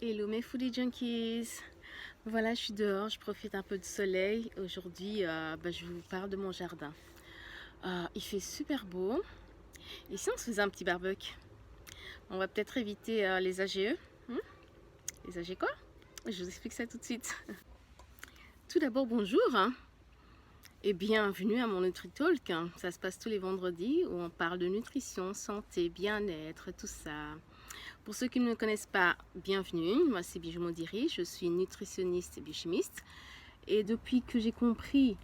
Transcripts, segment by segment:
Hello mes foodie junkies. Voilà, je suis dehors, je profite un peu du soleil. Aujourd'hui, je vous parle de mon jardin. Il fait super beau. Et si on se faisait un petit barbecue? On va peut-être éviter les AGE. Hmm, les AG quoi? Je vous explique ça tout de suite. Tout d'abord, bonjour et bienvenue à mon NutriTalk. Ça se passe tous les vendredis où on parle de nutrition, santé, bien-être, tout ça. Pour ceux qui ne me connaissent pas, bienvenue. Moi, c'est Bijou Modiri. Je suis nutritionniste et biochimiste. Et depuis que j'ai compris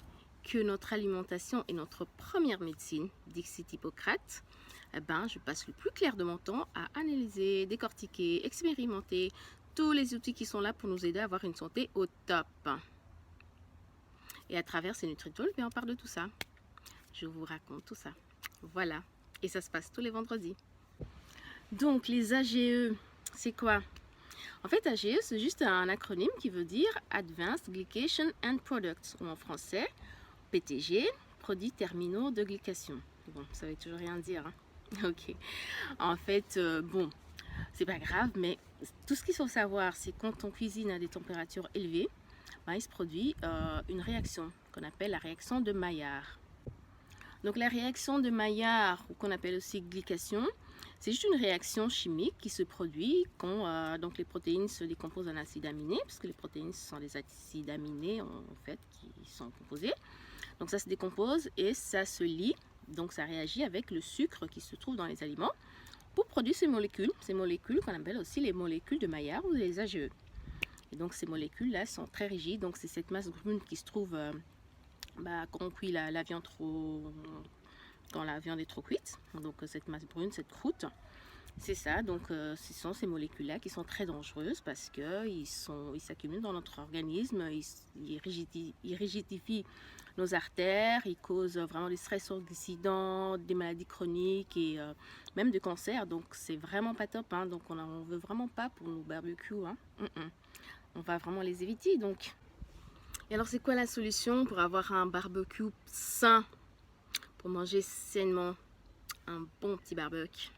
que notre alimentation est notre première médecine, dixit Hippocrate, je passe le plus clair de mon temps à analyser, décortiquer, expérimenter tous les outils qui sont là pour nous aider à avoir une santé au top. Et à travers ces NutriTalks, on parle de tout ça. Je vous raconte tout ça. Voilà. Et ça se passe tous les vendredis. Donc, les AGE, c'est quoi? En fait, AGE, c'est juste un acronyme qui veut dire Advanced Glycation and Products, ou en français, PTG, produits terminaux de glycation. Bon, ça veut toujours rien dire. Hein. Ok. En fait, c'est pas grave, mais tout ce qu'il faut savoir, c'est quand on cuisine à des températures élevées, il se produit une réaction qu'on appelle la réaction de Maillard. Donc la réaction de Maillard, ou qu'on appelle aussi glycation, c'est juste une réaction chimique qui se produit quand donc les protéines se décomposent en acides aminés, parce que les protéines ce sont des acides aminés en fait qui sont composés. Donc ça se décompose et ça se lie, donc ça réagit avec le sucre qui se trouve dans les aliments pour produire ces molécules qu'on appelle aussi les molécules de Maillard ou les AGE. Et donc ces molécules-là sont très rigides, donc c'est cette masse brune qui se trouve quand on cuit la viande quand la viande est trop cuite, donc cette masse brune, cette croûte, c'est ça. Donc ce sont ces molécules-là qui sont très dangereuses parce qu'ils s'accumulent dans notre organisme, ils rigidifient nos artères, ils causent vraiment des stress oxydants, des maladies chroniques et même du cancer. Donc c'est vraiment pas top. Hein. Donc on ne veut vraiment pas pour nos barbecues. Hein. On va vraiment les éviter. Donc. Et alors c'est quoi la solution pour avoir un barbecue sain, pour manger sainement, un bon petit barbecue?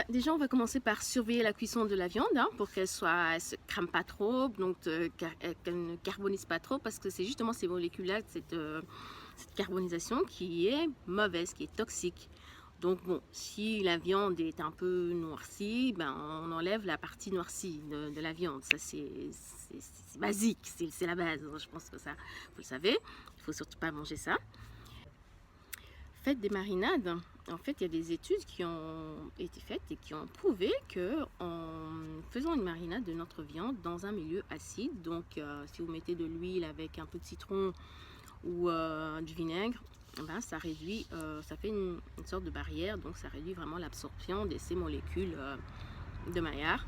Déjà on va commencer par surveiller la cuisson de la viande pour qu'elle se crame pas trop, donc qu'elle ne carbonise pas trop, parce que c'est justement ces molécules-là, cette carbonisation qui est mauvaise, qui est toxique. Donc bon, si la viande est un peu noircie, on enlève la partie noircie de la viande. Ça c'est basique, c'est la base. Je pense que ça, vous le savez. Il faut surtout pas manger ça. Faites des marinades. En fait, il y a des études qui ont été faites et qui ont prouvé que en faisant une marinade de notre viande dans un milieu acide, donc si vous mettez de l'huile avec un peu de citron ou du vinaigre, ça réduit, ça fait une sorte de barrière, donc ça réduit vraiment l'absorption de ces molécules de Maillard.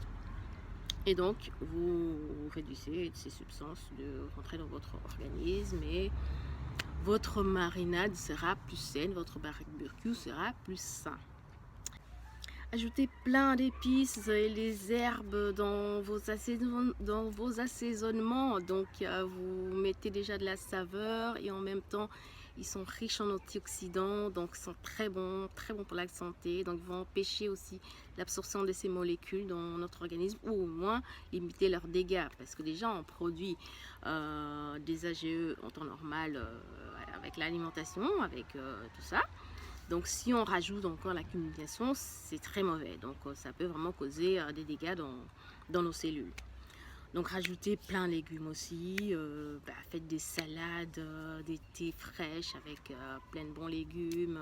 Et donc, vous réduisez ces substances de rentrer dans votre organisme et votre marinade sera plus saine, votre barbecue sera plus sain. Ajoutez plein d'épices et les herbes dans vos assaisonnements. Donc, vous mettez déjà de la saveur et en même temps, ils sont riches en antioxydants, donc ils sont très bons pour la santé. Donc, ils vont empêcher aussi l'absorption de ces molécules dans notre organisme ou au moins limiter leurs dégâts. Parce que déjà, on produit des AGE en temps normal avec l'alimentation, avec tout ça. Donc si on rajoute encore l'accumulation, c'est très mauvais. Donc ça peut vraiment causer des dégâts dans nos cellules. Donc rajoutez plein de légumes aussi, faites des salades d'été fraîches avec plein de bons légumes,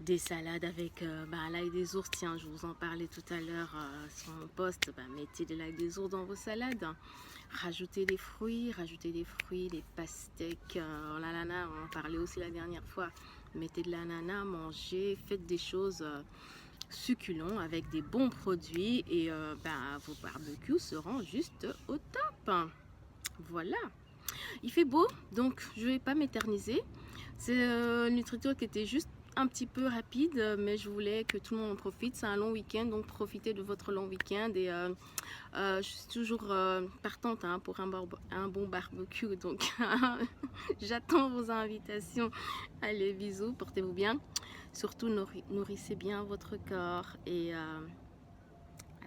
des salades avec l'ail des ours, tiens je vous en parlais tout à l'heure sur mon post, mettez de l'ail des ours dans vos salades, rajoutez des fruits, des pastèques, l'ananas, on en parlait aussi la dernière fois, mettez de l'ananas, mangez, faites des choses succulents avec des bons produits et vos barbecues seront juste au top. Voilà, il fait beau donc je vais pas m'éterniser, c'est NutriTalk qui était juste un petit peu rapide, mais je voulais que tout le monde en profite. C'est un long week-end, donc profitez de votre long week-end. Et je suis toujours partante pour un bon barbecue. Donc j'attends vos invitations. Allez, bisous, portez-vous bien. Surtout, nourrissez bien votre corps. Et à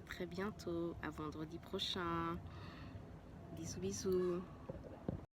très bientôt, à vendredi prochain. Bisous bisous.